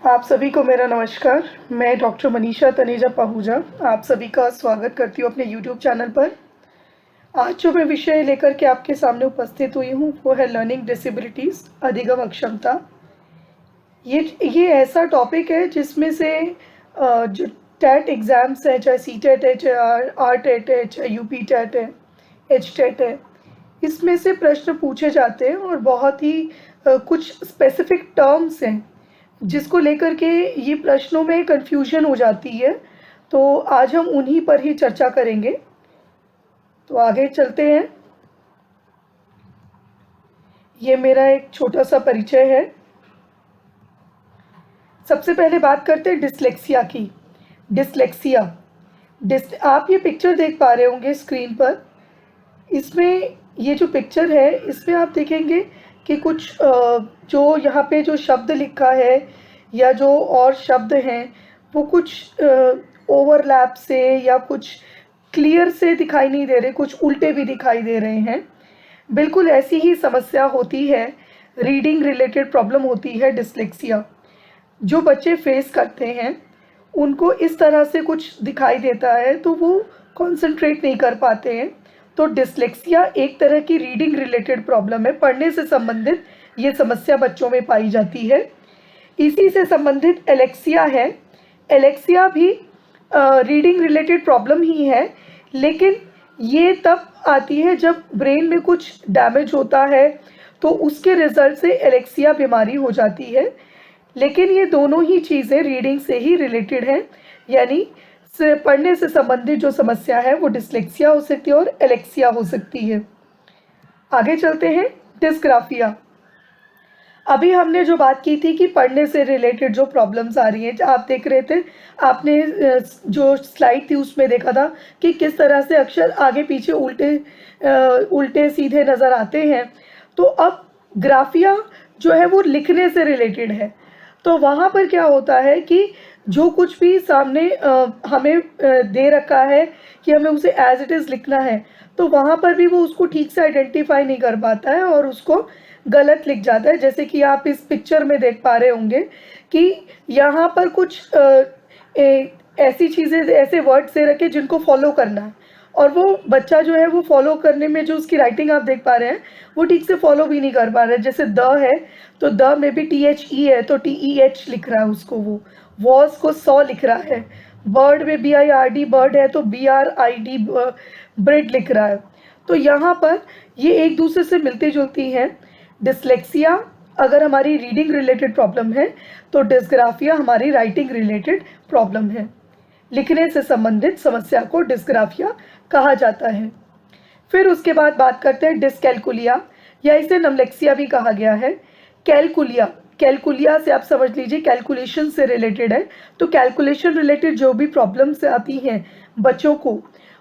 आप सभी को मेरा नमस्कार। मैं डॉक्टर मनीषा तनेजा पाहूजा आप सभी का स्वागत करती हूँ अपने यूट्यूब चैनल पर। आज जो मैं विषय लेकर के आपके सामने उपस्थित हुई हूँ वो है लर्निंग डिसेबिलिटीज़, अधिगम अक्षमता। ये ऐसा टॉपिक है जिसमें से जो टेट एग्ज़ाम्स हैं, चाहे सी टेट है, चाहे आर टेट है, चाहे यूपी टेट है, एच टेट है, इसमें से प्रश्न पूछे जाते हैं और बहुत ही कुछ स्पेसिफिक टर्म्स हैं जिसको लेकर के ये प्रश्नों में कन्फ्यूजन हो जाती है। तो आज हम उन्हीं पर ही चर्चा करेंगे। तो आगे चलते हैं। ये मेरा एक छोटा सा परिचय है। सबसे पहले बात करते हैं डिसलेक्सिया की। डिसलेक्सिया आप ये पिक्चर देख पा रहे होंगे स्क्रीन पर। इसमें ये जो पिक्चर है इसमें आप देखेंगे कि कुछ जो यहाँ पे जो शब्द लिखा है या जो और शब्द हैं वो कुछ ओवरलैप से या कुछ क्लियर से दिखाई नहीं दे रहे, कुछ उल्टे भी दिखाई दे रहे हैं। बिल्कुल ऐसी ही समस्या होती है, रीडिंग रिलेटेड प्रॉब्लम होती है डिसलेक्सिया। जो बच्चे फेस करते हैं उनको इस तरह से कुछ दिखाई देता है तो वो कंसंट्रेट नहीं कर पाते हैं। तो डिसलेक्सिया एक तरह की रीडिंग रिलेटेड प्रॉब्लम है, पढ़ने से संबंधित ये समस्या बच्चों में पाई जाती है। इसी से संबंधित एलेक्सिया है। एलेक्सिया भी रीडिंग रिलेटेड प्रॉब्लम ही है, लेकिन ये तब आती है जब ब्रेन में कुछ डैमेज होता है तो उसके रिजल्ट से एलेक्सिया बीमारी हो जाती है। लेकिन ये दोनों ही चीज़ें रीडिंग से ही रिलेटेड हैं, यानी पढ़ने से संबंधित जो समस्या है वो डिसलेक्सिया हो सकती है और एलेक्सिया हो सकती है। आगे चलते हैं। डिस्ग्राफिया। अभी हमने जो बात की थी कि पढ़ने से रिलेटेड जो प्रॉब्लम्स आ रही हैं, आप देख रहे थे, आपने जो स्लाइड थी उसमें देखा था कि किस तरह से अक्षर आगे पीछे उल्टे सीधे नज़र आते हैं। तो अब ग्राफिया जो है वो लिखने से रिलेटेड है। तो वहाँ पर क्या होता है कि जो कुछ भी सामने हमें दे रखा है कि हमें उसे एज इट इज़ लिखना है, तो वहाँ पर भी वो उसको ठीक से आइडेंटिफाई नहीं कर पाता है और उसको गलत लिख जाता है। जैसे कि आप इस पिक्चर में देख पा रहे होंगे कि यहाँ पर कुछ ऐसी चीज़ें, ऐसे वर्ड्स दे रखे जिनको फॉलो करना है और वो बच्चा जो है वो फॉलो करने में, जो उसकी राइटिंग आप देख पा रहे हैं, वो ठीक से फॉलो भी नहीं कर पा रहा है। जैसे द है तो द में भी THE है तो TEH लिख रहा है उसको, वो वॉज को सॉ लिख रहा है। बर्ड में BIRD बर्ड है तो BRID ब्रेड लिख रहा है। तो यहाँ पर ये एक दूसरे से मिलती जुलती हैं। डिसलेक्सिया अगर हमारी रीडिंग रिलेटेड प्रॉब्लम है तो डिस्ग्राफिया हमारी राइटिंग रिलेटेड प्रॉब्लम है। लिखने से संबंधित समस्या को डिस्ग्राफिया कहा जाता है। फिर उसके बाद बात करते हैं डिसकैलकुलिया, या इसे नमलेक्सिया भी कहा गया है। कैलकुलिया, कैलकुलिया से आप समझ लीजिए कैलकुलेशन से रिलेटेड है। तो कैलकुलेशन रिलेटेड जो भी प्रॉब्लम्स आती हैं बच्चों को,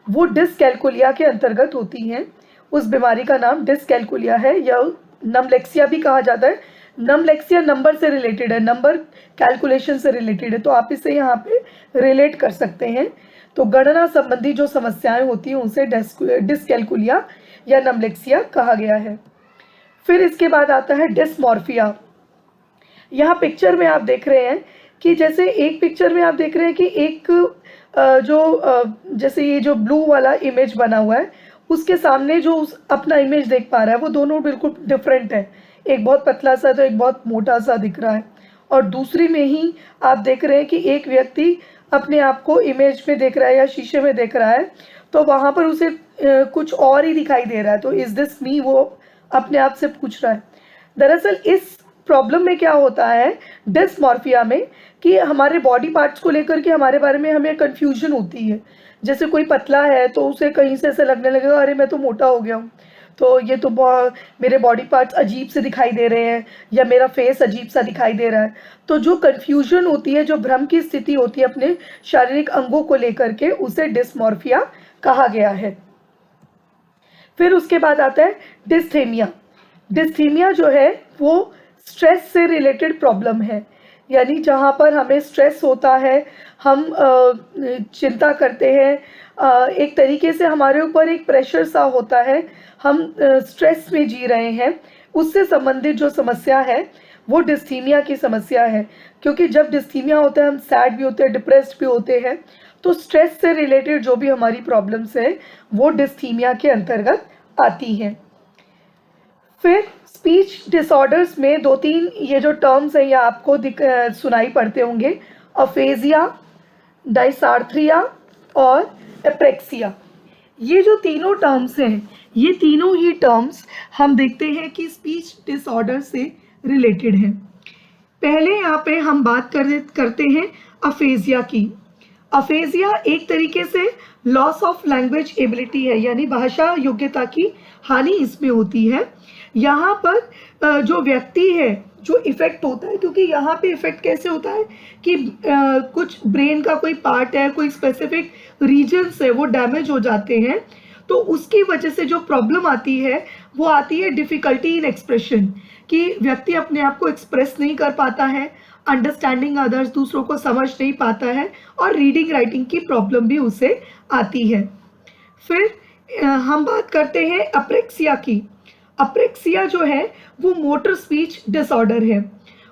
वो डिसकैलकुलिया के अंतर्गत होती हैं। उस बीमारी का नाम डिसकैलकुलिया है या नमलेक्सिया भी कहा जाता है। नमलेक्सिया नंबर से रिलेटेड है, नंबर कैलकुलेशन से रिलेटेड है, तो आप इसे यहाँ पे रिलेट कर सकते हैं। तो गणना संबंधी जो समस्याएं होती हैं उनसे डिसकैलकुलिया या नमलेक्सिया कहा गया है। फिर इसके बाद आता है डिसमॉर्फिया। यहाँ पिक्चर में आप देख रहे हैं कि जैसे एक पिक्चर में आप देख रहे हैं कि एक जैसे ये जो ब्लू वाला इमेज बना हुआ है उसके सामने जो अपना इमेज देख पा रहा है वो दोनों बिल्कुल डिफरेंट है। एक बहुत पतला सा तो एक बहुत मोटा सा दिख रहा है। और दूसरी में ही आप देख रहे हैं कि एक व्यक्ति अपने आप को इमेज में देख रहा है या शीशे में देख रहा है, तो वहाँ पर उसे कुछ और ही दिखाई दे रहा है। तो इज़ दिस मी, वो अपने आप से पूछ रहा है। दरअसल इस प्रॉब्लम में क्या होता है डिसमॉर्फिया में, कि हमारे बॉडी पार्ट्स को लेकर के हमारे बारे में हमें कन्फ्यूजन होती है। जैसे कोई पतला है तो उसे कहीं से ऐसे लगने लगेगा अरे मैं तो मोटा हो गया हूँ, तो ये तो मेरे बॉडी पार्ट्स अजीब से दिखाई दे रहे हैं या मेरा फेस अजीब सा दिखाई दे रहा है। तो जो कन्फ्यूजन होती है, जो भ्रम की स्थिति होती है अपने शारीरिक अंगों को लेकर के, उसे डिसमॉर्फिया कहा गया है। फिर उसके बाद आता है डिस्थेमिया। डिस्थेमिया जो है वो स्ट्रेस से रिलेटेड प्रॉब्लम है, यानी जहाँ पर हमें स्ट्रेस होता है, हम चिंता करते हैं, एक तरीके से हमारे ऊपर एक प्रेशर सा होता है, हम स्ट्रेस में जी रहे हैं, उससे संबंधित जो समस्या है वो डिस्थीमिया की समस्या है, क्योंकि जब डिस्थीमिया होता है हम सैड भी होते हैं, डिप्रेस्ड भी होते हैं, तो स्ट्रेस से रिलेटेड जो भी हमारी प्रॉब्लम्स है वो डिस्थीमिया के अंतर्गत आती हैं। फिर स्पीच डिसऑर्डर्स में 2-3 ये जो टर्म्स हैं ये आपको सुनाई पड़ते होंगे, अफेजिया, डायसार्थ्रिया और एप्रेक्सिया। ये जो तीनों टर्म्स हैं, ये तीनों ही टर्म्स हम देखते हैं कि स्पीच डिसऑर्डर से रिलेटेड हैं। पहले यहाँ पे हम बात करते हैं अफेजिया की। अफेजिया एक तरीके से लॉस ऑफ लैंग्वेज एबिलिटी है, यानी भाषा योग्यता की हानि इसमें होती है। यहाँ पर जो व्यक्ति है जो इफ़ेक्ट होता है, क्योंकि यहाँ पे इफ़ेक्ट कैसे होता है कि कुछ ब्रेन का कोई पार्ट है, कोई स्पेसिफिक रीजन्स है वो डैमेज हो जाते हैं, तो उसकी वजह से जो प्रॉब्लम आती है वो आती है डिफ़िकल्टी इन एक्सप्रेशन, कि व्यक्ति अपने आप को एक्सप्रेस नहीं कर पाता है, अंडरस्टैंडिंग अदर्स, दूसरों को समझ नहीं पाता है, और रीडिंग राइटिंग की प्रॉब्लम भी उसे आती है। फिर हम बात करते हैं अप्रेक्सिया की। अप्रेक्सिया जो है वो मोटर स्पीच डिसऑर्डर है।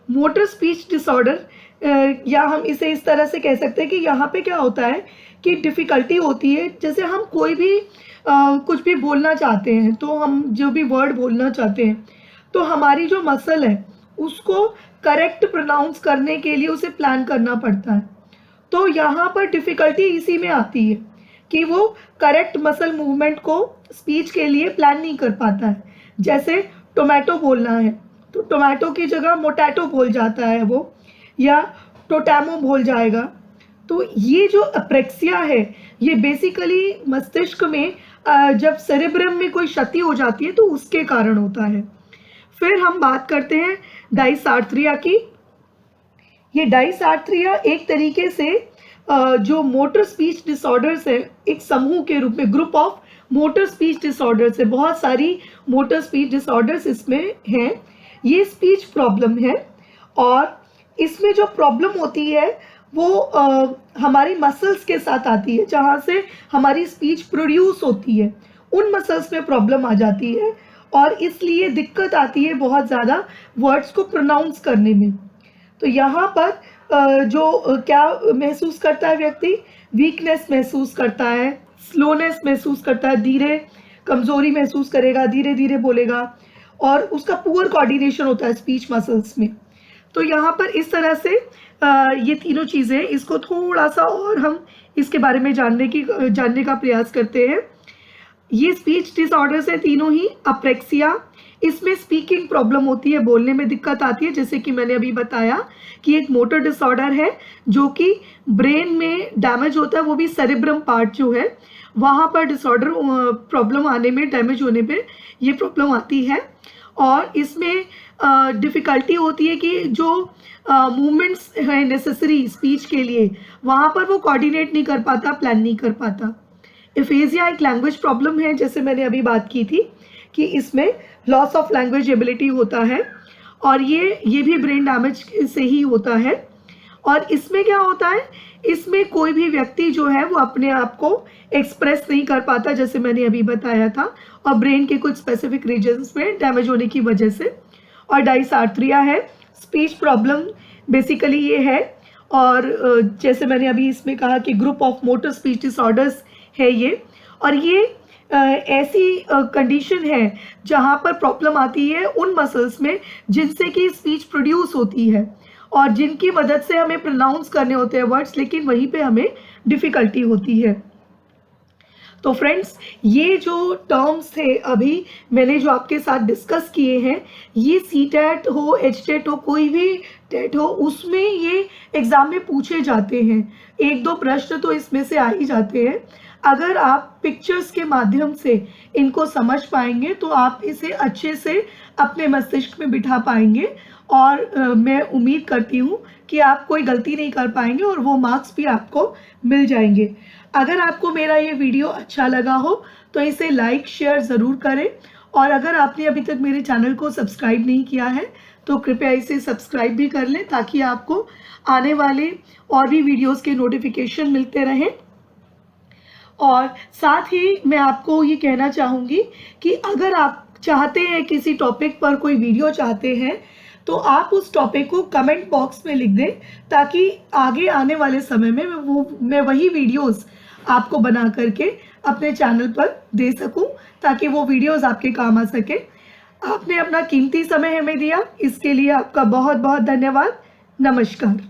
मोटर स्पीच डिसऑर्डर या हम इसे इस तरह से कह सकते हैं कि यहाँ पे क्या होता है कि डिफ़िकल्टी होती है, जैसे हम कोई भी कुछ भी बोलना चाहते हैं, तो हम जो भी वर्ड बोलना चाहते हैं तो हमारी जो मसल है उसको करेक्ट प्रोनाउंस करने के लिए उसे प्लान करना पड़ता है। तो यहाँ पर डिफ़िकल्टी इसी में आती है कि वो करेक्ट मसल मूवमेंट को स्पीच के लिए प्लान नहीं कर पाता है। जैसे टोमेटो बोलना है तो टोमेटो की जगह मोटैटो बोल जाता है वो, या टोटैमो बोल जाएगा। तो ये जो अप्रेक्सिया है ये बेसिकली मस्तिष्क में जब सेरेब्रम में कोई क्षति हो जाती है तो उसके कारण होता है। फिर हम बात करते हैं डायसार्थ्रिया की। ये डायसार्थ्रिया एक तरीके से जो मोटर स्पीच डिसऑर्डर्स है, एक समूह के रूप में, group of motor speech disorders है, बहुत सारी मोटर स्पीच डिसऑर्डर्स इसमें हैं। ये स्पीच प्रॉब्लम है, और इसमें जो प्रॉब्लम होती है वो हमारी मसल्स के साथ आती है, जहाँ से हमारी स्पीच प्रोड्यूस होती है उन मसल्स में प्रॉब्लम आ जाती है, और इसलिए दिक्कत आती है बहुत ज़्यादा वर्ड्स को प्रोनाउंस करने में। तो यहाँ पर क्या महसूस करता है व्यक्ति, वीकनेस महसूस करता है, स्लोनेस महसूस करता है, धीरे कमज़ोरी महसूस करेगा, धीरे धीरे बोलेगा, और उसका पुअर कोऑर्डिनेशन होता है स्पीच मसल्स में। तो यहाँ पर इस तरह से ये तीनों चीज़ें, इसको थोड़ा सा और हम इसके बारे में जानने का प्रयास करते हैं। ये स्पीच डिसऑर्डर्स है तीनों ही। अप्रेक्सिया, इसमें स्पीकिंग प्रॉब्लम होती है, बोलने में दिक्कत आती है, जैसे कि मैंने अभी बताया कि एक मोटर डिसऑर्डर है जो कि ब्रेन में डैमेज होता है, वो भी सेरेब्रम पार्ट जो है वहाँ पर डिसऑर्डर प्रॉब्लम आने में, डैमेज होने पे ये प्रॉब्लम आती है। और इसमें डिफ़िकल्टी होती है कि जो मूवमेंट्स हैं नेसेसरी स्पीच के लिए, वहाँ पर वो कोऑर्डिनेट नहीं कर पाता, प्लान नहीं कर पाता। एफेजिया एक लैंग्वेज प्रॉब्लम है, जैसे मैंने अभी बात की थी कि इसमें लॉस ऑफ लैंग्वेज एबिलिटी होता है, और ये भी ब्रेन डैमेज से ही होता है। और इसमें क्या होता है, इसमें कोई भी व्यक्ति जो है वो अपने आप को एक्सप्रेस नहीं कर पाता, जैसे मैंने अभी बताया था, और ब्रेन के कुछ स्पेसिफिक रीजन्स में डैमेज होने की वजह से। और डायसार्थ्रिया है, स्पीच प्रॉब्लम बेसिकली ये है, और जैसे मैंने अभी इसमें कहा कि group of motor speech disorders है ये, और ये ऐसी कंडीशन है जहाँ पर प्रॉब्लम आती है उन मसल्स में जिनसे कि स्पीच प्रोड्यूस होती है, और जिनकी मदद से हमें प्रोनाउंस करने होते हैं वर्ड्स, लेकिन वहीं पे हमें डिफ़िकल्टी होती है। तो फ्रेंड्स, ये जो टर्म्स थे अभी मैंने जो आपके साथ डिस्कस किए हैं, ये सीटेट हो, एचटेट हो, कोई भी टेट हो, उसमें ये एग्ज़ाम में पूछे जाते हैं। 1-2 प्रश्न तो इसमें से आ ही जाते हैं। अगर आप पिक्चर्स के माध्यम से इनको समझ पाएंगे तो आप इसे अच्छे से अपने मस्तिष्क में बिठा पाएंगे, और मैं उम्मीद करती हूँ कि आप कोई गलती नहीं कर पाएंगे और वो मार्क्स भी आपको मिल जाएंगे। अगर आपको मेरा ये वीडियो अच्छा लगा हो तो इसे लाइक शेयर ज़रूर करें, और अगर आपने अभी तक मेरे चैनल को सब्सक्राइब नहीं किया है तो कृपया इसे सब्सक्राइब भी कर लें, ताकि आपको आने वाले और भी वीडियोज़ के नोटिफिकेशन मिलते रहें। और साथ ही मैं आपको ये कहना चाहूँगी कि अगर आप चाहते हैं किसी टॉपिक पर कोई वीडियो चाहते हैं तो आप उस टॉपिक को कमेंट बॉक्स में लिख दें, ताकि आगे आने वाले समय में मैं वही वीडियोस आपको बना करके अपने चैनल पर दे सकूं, ताकि वो वीडियोस आपके काम आ सके। आपने अपना कीमती समय हमें दिया, इसके लिए आपका बहुत बहुत धन्यवाद। नमस्कार।